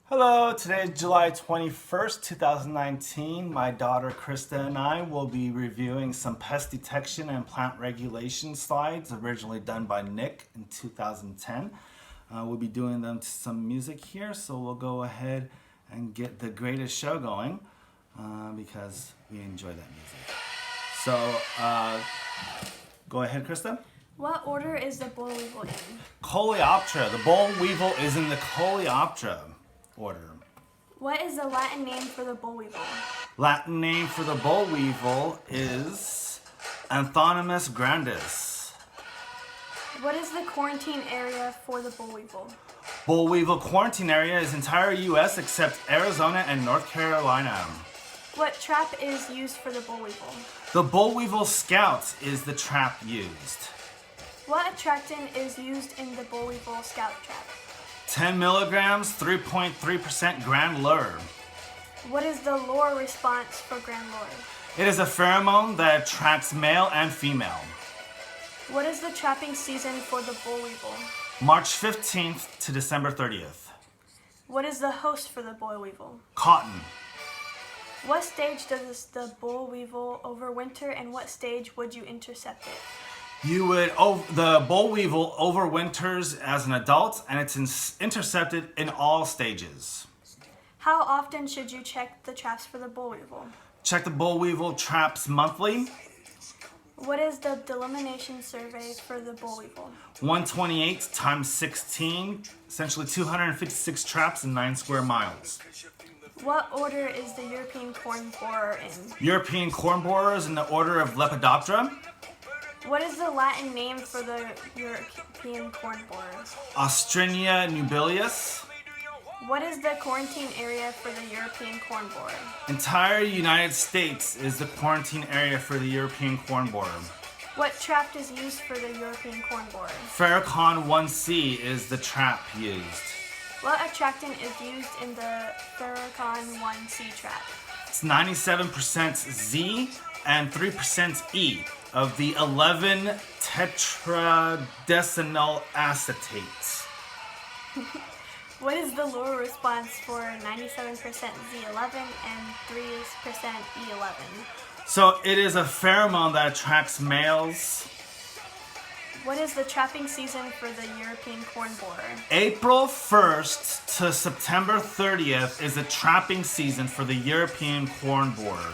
Hello, today is July 21st, 2019. My daughter Krista and I will be reviewing some pest detection and plant regulation slides originally done by Nick in 2010. We'll be doing them to some music here, so we'll go ahead and get the greatest show going because we enjoy that music. So, go ahead, Krista. What order is the boll weevil in? Coleoptera. The boll weevil is in the Coleoptera order. What is the Latin name for the boll weevil? Latin name for the boll weevil is Anthonymus grandis. What is the quarantine area for the boll weevil? Boll weevil quarantine area is entire U.S. except Arizona and North Carolina. What trap is used for the boll weevil? The boll weevil scout is the trap used. What attractant is used in the boll weevil scout trap? 10 milligrams, 3.3% grand lure. What is the lure response for grand lure? It is a pheromone that attracts male and female. What is the trapping season for the boll weevil? March 15th to December 30th. What is the host for the boll weevil? Cotton. What stage does the boll weevil overwinter, and what stage would you intercept it? The boll weevil overwinters as an adult, and it's intercepted in all stages. How often should you check the traps for the boll weevil? Check the boll weevil traps monthly. What is the delimitation survey for the boll weevil? 128 times 16, essentially 256 traps in 9 square miles. What order is the European corn borer in? European corn borer is in the order of Lepidoptera. What is the Latin name for the European corn borer? Ostrinia nubilius. What is the quarantine area for the European corn borer? Entire United States is the quarantine area for the European corn borer. What trap is used for the European corn borer? Ferrocon 1C is the trap used. What attractant is used in the Ferrocon 1C trap? It's 97% Z and 3% E of the 11 tetradecyl acetate. What is the lure response for 97% Z11 and 3% E11? So it is a pheromone that attracts males. What is the trapping season for the European corn borer? April 1st to September 30th is the trapping season for the European corn borer.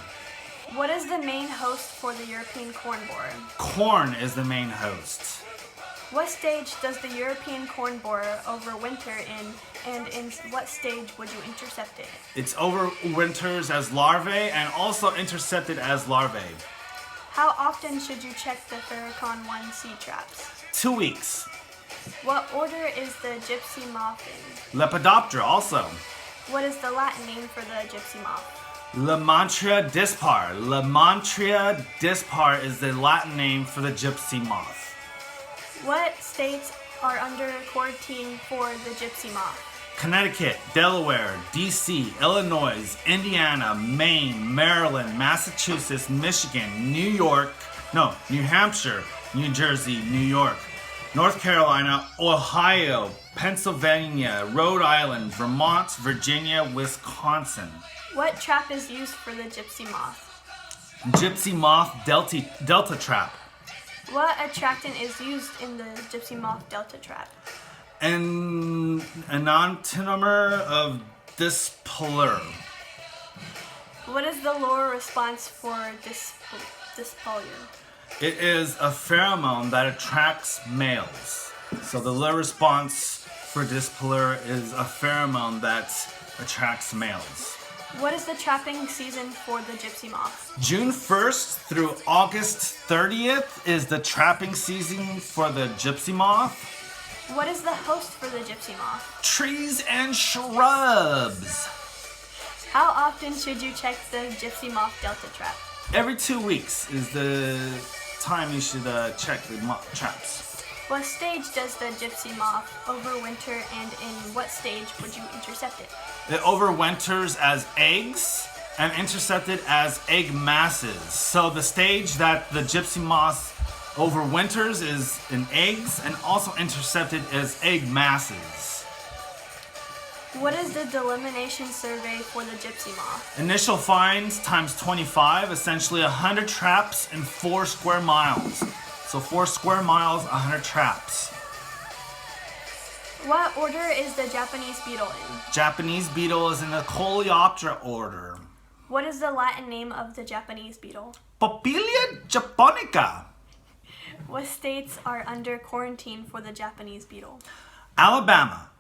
What is the main host for the European corn borer? Corn is the main host. What stage does the European corn borer overwinter in, and in what stage would you intercept it? It's overwinters as larvae and also intercepted as larvae. How often should you check the Ferrocon 1C traps? 2 weeks. What order is the gypsy moth in? Lepidoptera also. What is the Latin name for the gypsy moth? Lamantria dispar. Lamantria dispar is the Latin name for the gypsy moth. What states are under quarantine for the gypsy moth? Connecticut, Delaware, DC, Illinois, Indiana, Maine, Maryland, Massachusetts, Michigan, New Hampshire, New Jersey, New York, North Carolina, Ohio, Pennsylvania, Rhode Island, Vermont, Virginia, Wisconsin. What trap is used for the gypsy moth? Gypsy moth delta trap. What attractant is used in the gypsy moth delta trap? And an enantiomer of dispolar. What is the lure response for dispolar? It is a pheromone that attracts males. So the lure response for dispolar is a pheromone that attracts males. What is the trapping season for the gypsy moth? June 1st through August 30th is the trapping season for the gypsy moth. What is the host for the gypsy moth? Trees and shrubs. How often should you check the gypsy moth delta trap? Every 2 weeks is the time you should check the traps. What stage does the gypsy moth overwinter, and in what stage would you intercept it? It overwinters as eggs and intercepted as egg masses. So the stage that the gypsy moth overwinters is in eggs and also intercepted as egg masses. What is the delimitation survey for the gypsy moth? Initial finds times 25, essentially 100 traps in 4 square miles. So 4 square miles, 100 traps. What order is the Japanese beetle in? Japanese beetle is in the Coleoptera order. What is the Latin name of the Japanese beetle? Papillia japonica. What states are under quarantine for the Japanese beetle? Alabama,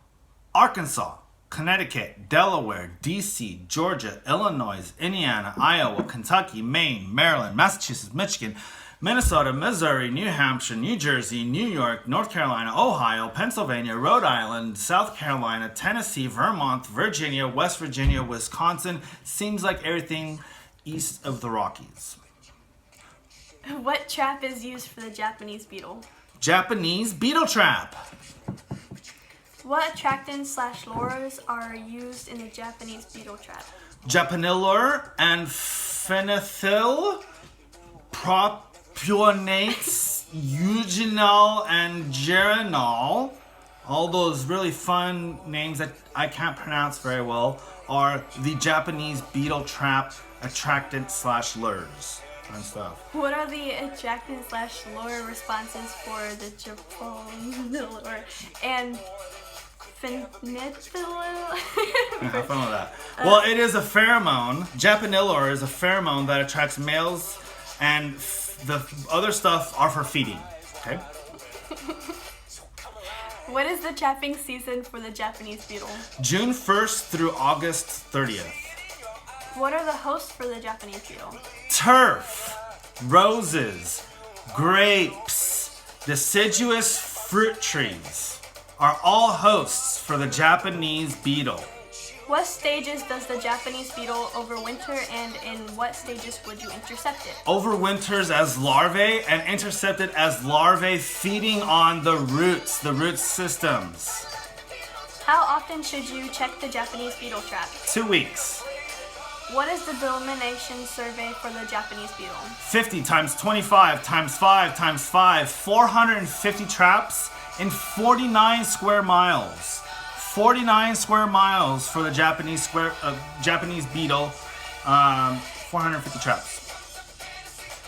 Arkansas, Connecticut, Delaware, DC, Georgia, Illinois, Indiana, Iowa, Kentucky, Maine, Maryland, Massachusetts, Michigan, Minnesota, Missouri, New Hampshire, New Jersey, New York, North Carolina, Ohio, Pennsylvania, Rhode Island, South Carolina, Tennessee, Vermont, Virginia, West Virginia, Wisconsin. Seems like everything east of the Rockies. What trap is used for the Japanese beetle? Japanese beetle trap. What attractants/lures are used in the Japanese beetle trap? Japanilur and phenethyl propionates, eugenol, and geranol. All those really fun names that I can't pronounce very well are the Japanese beetle trap attractant/lures and stuff. What are the attractant/lure responses for the Japanilur and phenethyl? Have fun with that. Well, it is a pheromone. Japanilur is a pheromone that attracts males, and the other stuff are for feeding. Okay. What is the trapping season for the Japanese beetle? June 1st through August 30th. What are the hosts for the Japanese beetle? Turf, roses, grapes, deciduous fruit trees are all hosts for the Japanese beetle. What stages does the Japanese beetle overwinter, and in what stages would you intercept it? Overwinters as larvae and intercepted as larvae feeding on the root systems. How often should you check the Japanese beetle trap? 2 weeks. What is the delimitation survey for the Japanese beetle? 50 times 25 times 5 times 5, 450 traps in 49 square miles. 49 square miles for the Japanese beetle, 450 traps.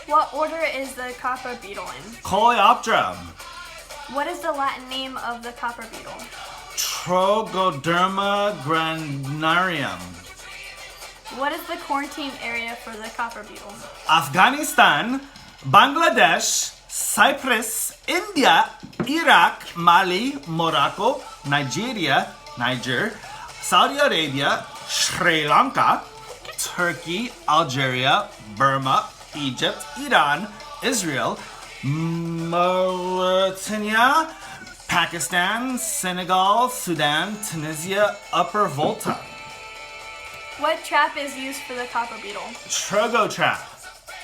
What order is the copper beetle in? Coleoptera, What is the Latin name of the copper beetle? Trogoderma granarium. What is the quarantine area for the copper beetle? Afghanistan, Bangladesh, Cyprus, India, Iraq, Mali, Morocco, Niger, Saudi Arabia, Sri Lanka, Turkey, Algeria, Burma, Egypt, Iran, Israel, Mauritania, Pakistan, Senegal, Sudan, Tunisia, Upper Volta. What trap is used for the copper beetle? Trogo trap.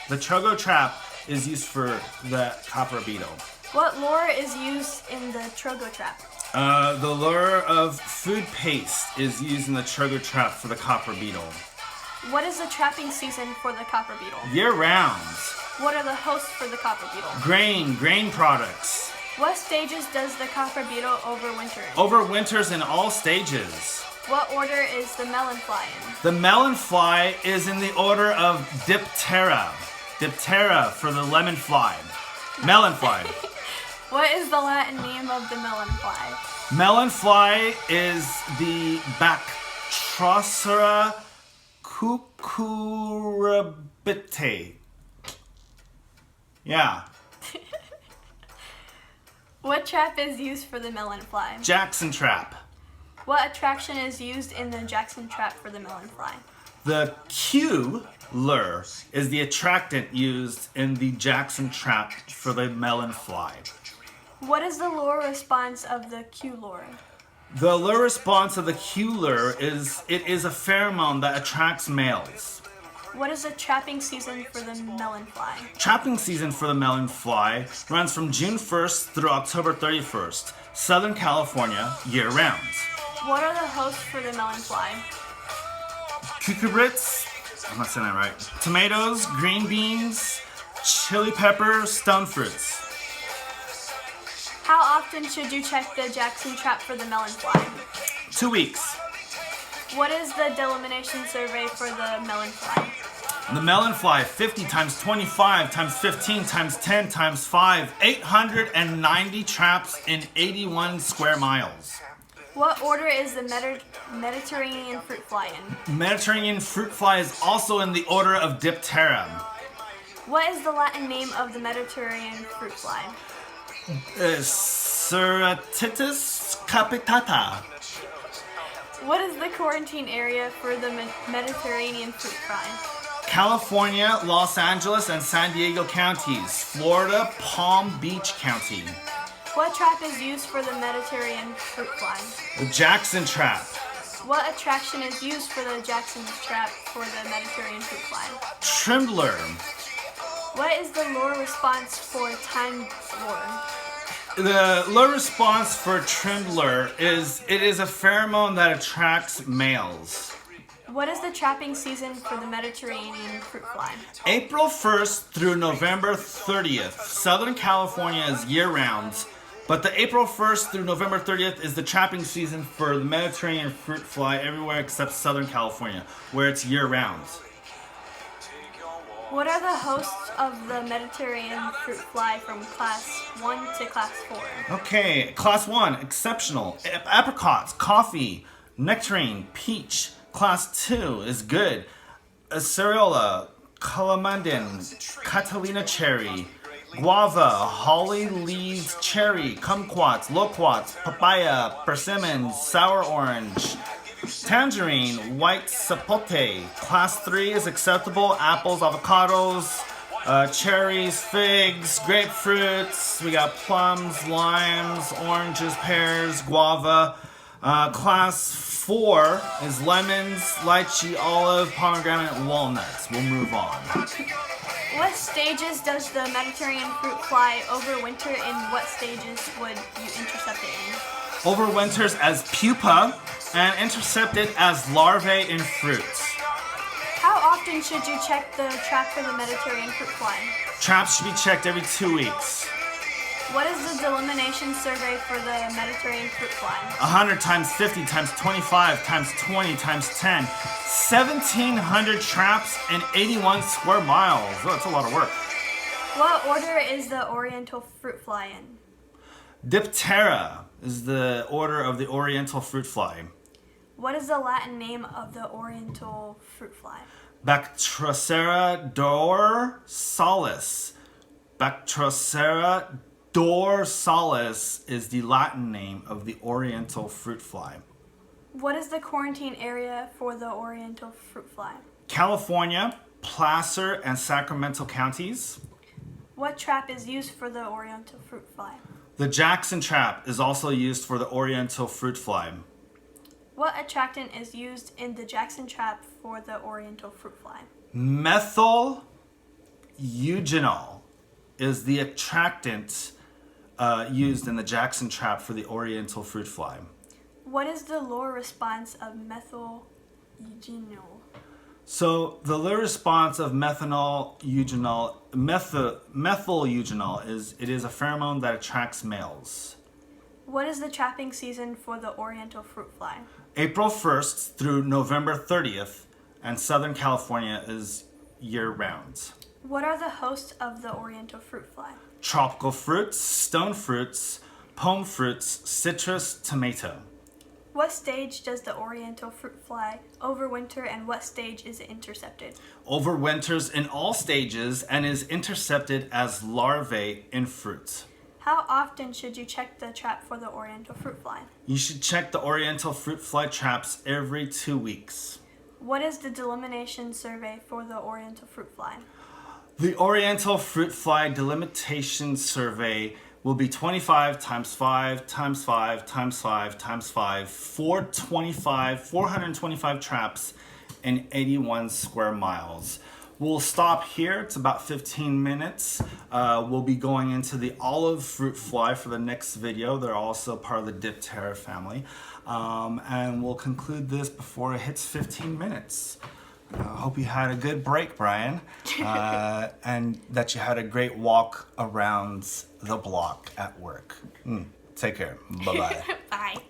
The trogo trap is used for the copper beetle. What lure is used in the trogo trap? The lure of food paste is used in the trogo trap for the copper beetle. What is the trapping season for the copper beetle? Year round. What are the hosts for the copper beetle? Grain products. What stages does the copper beetle overwinter in? Overwinters in all stages. What order is the melon fly in? The melon fly is in the order of Diptera. Diptera for the lemon fly. Melon fly. What is the Latin name of the melon fly? Melon fly is the Bactrocera cucurbitae. Yeah. What trap is used for the melon fly? Jackson trap. What attraction is used in the Jackson trap for the melon fly? The Q lure is the attractant used in the Jackson trap for the melon fly. What is the lure response of the Q lure? The lure response of the Q lure is a pheromone that attracts males. What is the trapping season for the melon fly? Trapping season for the melon fly runs from June 1st through October 31st, Southern California, year round. What are the hosts for the melon fly? Cucurbits, I'm not saying that right. Tomatoes, green beans, chili peppers, stone fruits. How often should you check the Jackson trap for the melon fly? 2 weeks. What is the delimitation survey for the melon fly? The melon fly, 50 times 25 times 15 times 10 times 5, 890 traps in 81 square miles. What order is the Mediterranean fruit fly in? Mediterranean fruit fly is also in the order of Diptera. What is the Latin name of the Mediterranean fruit fly? Ceratitis capitata. What is the quarantine area for the Mediterranean fruit fly? California, Los Angeles, and San Diego counties. Florida, Palm Beach County. What trap is used for the Mediterranean fruit fly? The Jackson trap. What attraction is used for the Jackson trap for the Mediterranean fruit fly? Trembler. What is the lure response for time lure? The lure response for trembler is it is a pheromone that attracts males. What is the trapping season for the Mediterranean fruit fly? April 1st through November 30th. Southern California is year-round, but the April 1st through November 30th is the trapping season for the Mediterranean fruit fly everywhere except Southern California, where it's year-round. What are the hosts of the Mediterranean fruit fly from class 1 to class 4? Okay, class 1, exceptional. Apricots, coffee, nectarine, peach. Class 2 is good. Acerola, calamandin, Catalina cherry, guava, holly leaves cherry, kumquats, loquats, papaya, persimmons, sour orange, tangerine, white sapote. Class 3 is acceptable. Apples, avocados, cherries, figs, grapefruits. We got plums, limes, oranges, pears, guava. Class 4 is lemons, lychee, olive, pomegranate, walnuts. We'll move on. What stages does the Mediterranean fruit fly overwinter, and what stages would you intercept it in? Overwinters as pupa and intercepted as larvae in fruits. How often should you check the trap for the Mediterranean fruit fly? Traps should be checked every 2 weeks. What is the delimitation survey for the Mediterranean fruit fly? 100 times 50 times 25 times 20 times 10. 1,700 traps in 81 square miles. Oh, that's a lot of work. What order is the Oriental fruit fly in? Diptera is the order of the Oriental fruit fly. What is the Latin name of the Oriental fruit fly? Bactrocera dorsalis. Bactrocera dorsalis is the Latin name of the Oriental fruit fly. What is the quarantine area for the Oriental fruit fly? California, Placer, and Sacramento counties. What trap is used for the Oriental fruit fly? The Jackson trap is also used for the Oriental fruit fly. What attractant is used in the Jackson trap for the Oriental fruit fly? Methyl eugenol is the attractant used in the Jackson trap for the Oriental fruit fly. What is the lure response of methyl eugenol? So the lure response of methyl eugenol is it is a pheromone that attracts males. What is the trapping season for the Oriental fruit fly? April 1st through November 30th, and Southern California is year-round. What are the hosts of the Oriental fruit fly? Tropical fruits, stone fruits, pome fruits, citrus, tomato. What stage does the Oriental fruit fly overwinter, and what stage is it intercepted? Overwinters in all stages and is intercepted as larvae in fruits. How often should you check the trap for the Oriental fruit fly? You should check the Oriental fruit fly traps every 2 weeks. What is the delimitation survey for the Oriental fruit fly? The Oriental fruit fly delimitation survey will be 25 times 5 times 5 times 5 times 5, 425 traps in 81 square miles. We'll stop here. It's about 15 minutes. We'll be going into the olive fruit fly for the next video. They're also part of the Diptera family. And we'll conclude this before it hits 15 minutes. I hope you had a good break, Brian, and that you had a great walk around the block at work. Take care. Bye-bye. Bye.